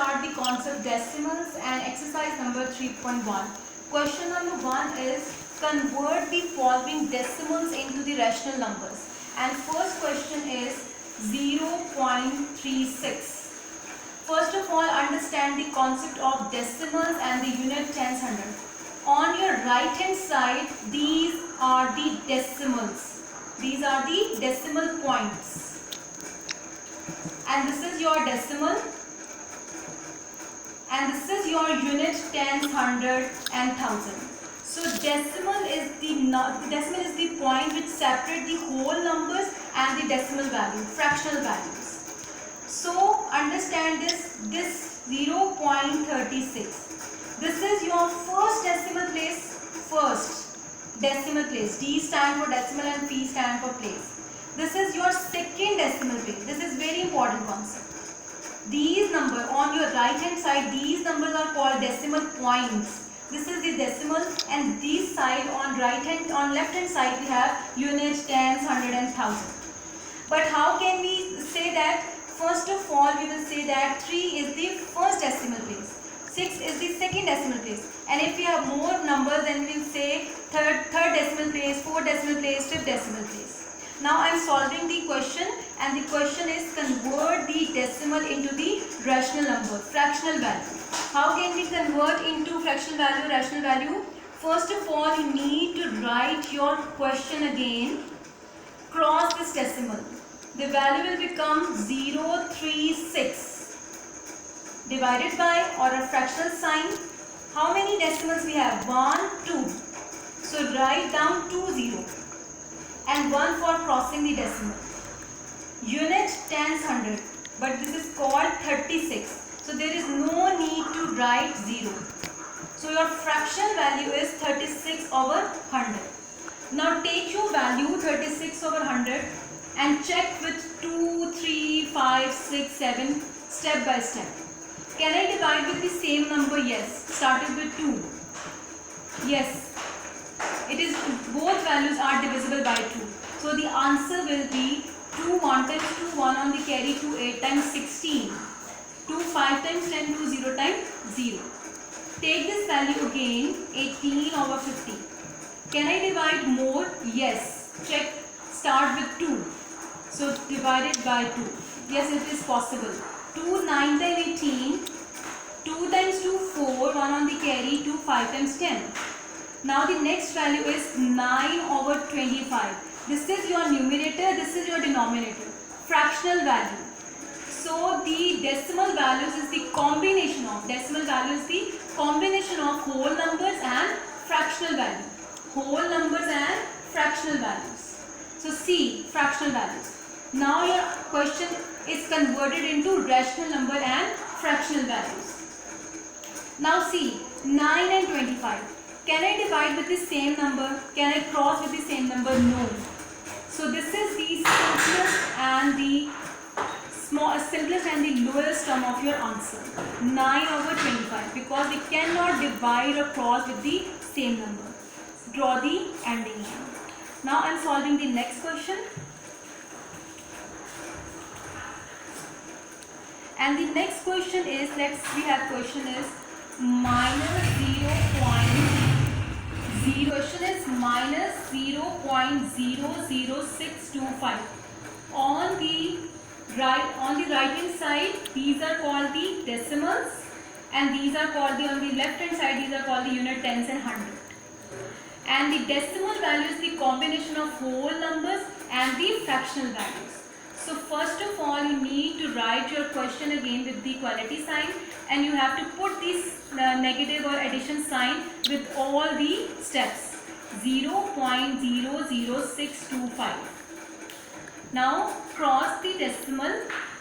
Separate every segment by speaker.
Speaker 1: start the concept decimals and exercise number 3.1. Question number 1 is convert the following decimals into the rational numbers. And first question is 0.36. First of all, understand the concept of decimals and the unit tens hundred. On your right hand side, these are the decimals. These are the decimal points. And this is your decimal. And this is your unit, tens, hundred and thousand. So decimal is the point which separates the whole numbers and the decimal value, fractional values. So understand this 0.36. This is your first decimal place. D stand for decimal and P stand for place. This is your second decimal place. This is very important concept. These numbers on your right hand side, these numbers are called decimal points. This is the decimal, and this side on left hand side we have units, tens, hundred and thousand. But how can we say that? First of all, we will say that 3 is the first decimal place, 6 is the second decimal place, and if we have more numbers, then we will say third decimal place, fourth decimal place, fifth decimal place. Now I am solving the question, and the question is convert the decimal into the rational number, fractional value. How can we convert into fractional value, rational value? First of all, you need to write your question again, cross this decimal. The value will become 0.36 divided by, or a fractional sign. How many decimals we have? 1, 2. So write down 2 0 and 1 for crossing the decimal. Unit, tens, hundred, but this is called 36. So there is no need to write 0. So your fraction value is 36 over 100. Now take your value 36 over 100 and check with 2, 3, 5, 6, 7 step by step. Can I divide with the same number? Yes. Started with 2. Yes. It is, both values are divisible by 2. So the answer will be 2 1 times 2 1 on the carry, 2 8 times 16. 2 5 times 10, 2 0 times 0. Take this value again, 18 over 50. Can I divide more? Yes. Check. Start with 2. So divided by 2. Yes, it is possible. 2 9 times 18. 2 times 2 4. 1 on the carry. 2 5 times 10. Now the next value is 9 over 25. This is your numerator. This is your denominator. Fractional value. So the decimal values is the combination of whole numbers and fractional value. Whole numbers and fractional values. So C, fractional values. Now your question is converted into rational number and fractional values. Now see, 9 and 25. Can I divide with the same number? Can I cross with the same number? No. So this is the simplest and the lowest term of your answer. 9 over 25, because we cannot divide or cross with the same number. Draw the ending line. Now I am solving the next question. And the next question is, question is minus 0.0. Question is minus 0.00625. On the right hand side, these are called the decimals, and these are called on the left hand side, these are called the unit, tens and hundred. And the decimal value is the combination of whole numbers and the fractional values. So first of all, you need to write your question again with the equality sign, and you have to put this negative or addition sign with all the steps. 0.00625. Now cross the decimal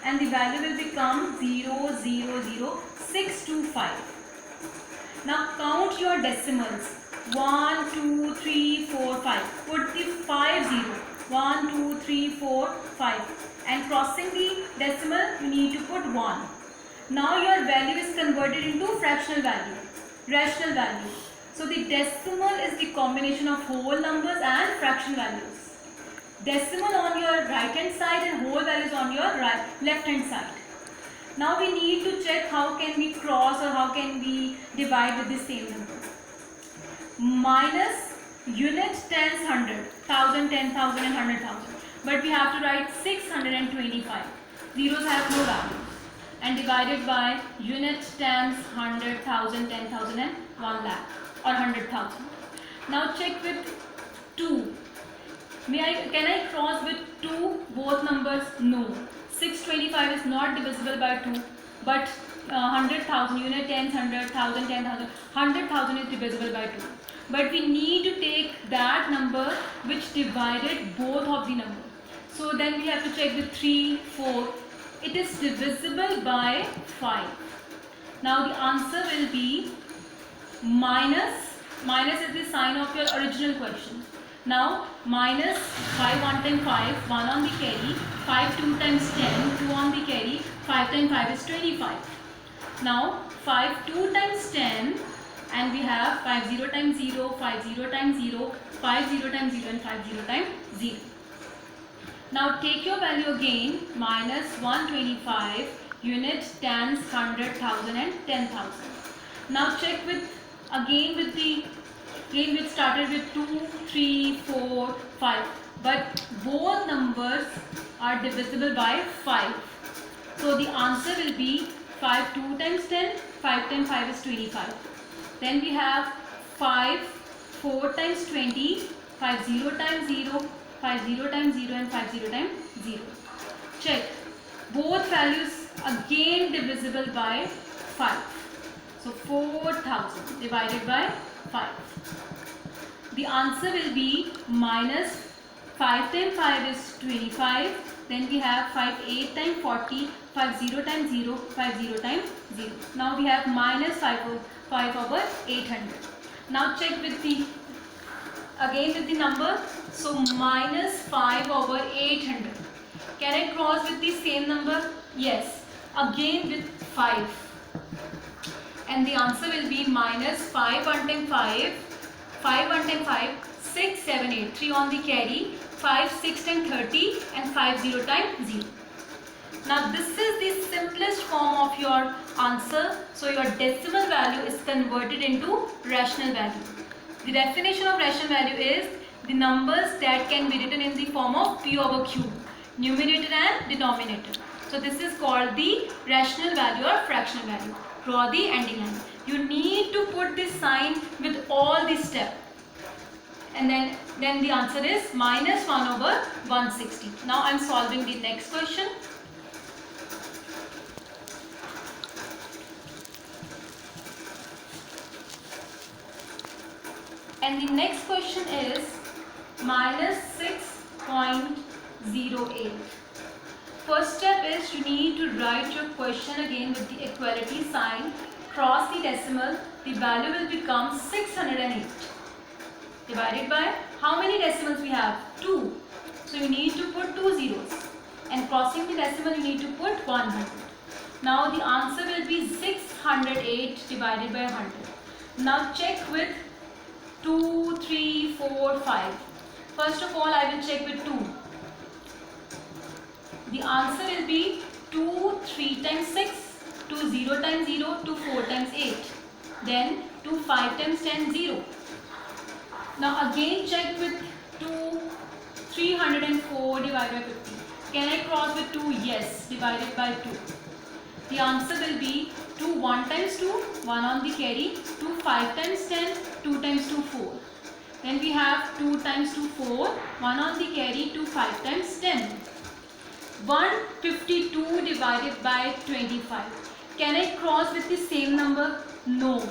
Speaker 1: and the value will become 0.00625. Now count your decimals. 1, 2, 3, 4, 5. Put the 5 0. 1, 2, 3, 4, 5. And crossing the decimal, you need to put 1. Now your value is converted into fractional value, rational value. So the decimal is the combination of whole numbers and fraction values. Decimal on your right hand side and whole values on your left hand side. Now we need to check how can we cross or how can we divide with the same number. Minus unit tens 100, 1000, 10,000 and 100,000. But we have to write 625. Zeros have no value. And divided by unit tens 100, 1000, 10,000 and 1 lakh or 100,000. Now check with 2. Can I cross with 2 both numbers? No. 625 is not divisible by 2, but 100,000, unit tens 100, 1000, 10,000, 100,000 is divisible by 2. But we need to take that number which divided both of the numbers. So then we have to check with 3, 4. It is divisible by 5. Now the answer will be minus is the sign of your original question. Now minus 5 1 times 5, 1 on the carry, 5 2 times 10, 2 on the carry, 5 times 5 is 25. Now 5 2 times 10 and we have 5 0 times 0, 5 0 times 0, 5 0 times 0 and 5 0 times 0. Now take your value again, minus 125 unit tens 100,000 and 10,000. Now check with we started with 2, 3, 4, 5, but both numbers are divisible by 5. So the answer will be 5 2 times 10, 5 times 5 is 25. Then we have 5 4 times 20, 5 0 times 0, 5 0 times 0 and 5 0 times 0. Check. Both values again divisible by 5. So 4,000 divided by 5. The answer will be minus 5 times 5 is 25. Then we have 5 8 times 40, 5 0 times 0, 5 0 times 0. Now we have minus 5 over 800. Now check with the number. So minus 5 over 800. Can I cross with the same number? Yes. Again with 5. And the answer will be minus 5 1 times 5, 5 1 times 5, 6 7 8, 3 on the carry, 5 6 times 30 and 5 0 times 0. Now this is the simplest form of your answer. So your decimal value is converted into rational value. The definition of rational value is the numbers that can be written in the form of p over q, numerator and denominator. So this is called the rational value or fractional value. Draw the ending line. You need to put this sign with all these steps. And then the answer is minus 1 over 160. Now I am solving the next question. And the next question is minus 6.08. First step is you need to write your question again with the equality sign, cross the decimal, the value will become 608. Divided by, how many decimals we have? 2. So you need to put 2 zeros. And crossing the decimal you need to put 100. Now the answer will be 608 divided by 100. Now check with 2, 3, 4, 5. First of all I will check with 2. The answer will be 2 3 times 6, 2 0 times 0, 2 4 times 8. Then 2 5 times 10, 0. Now again check with 2, 304 divided by 50. Can I cross with 2? Yes, divided by 2. The answer will be 2 1 times 2, 1 on the carry, 2 5 times 10, 2 times 2, 4. Then we have 2 times 2, 4, 1 on the carry, 2 5 times 10. 152 divided by 25. Can I cross with the same number? No,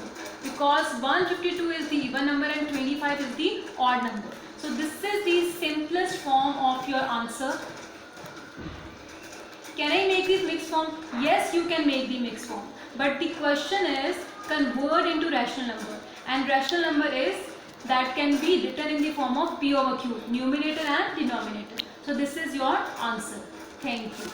Speaker 1: because 152 is the even number and 25 is the odd number. So this is the simplest form of your answer. Can I make this mixed form? Yes, you can make the mixed form. But the question is convert into rational number. And rational number is that can be written in the form of p over q, numerator and denominator. So this is your answer. Thank you.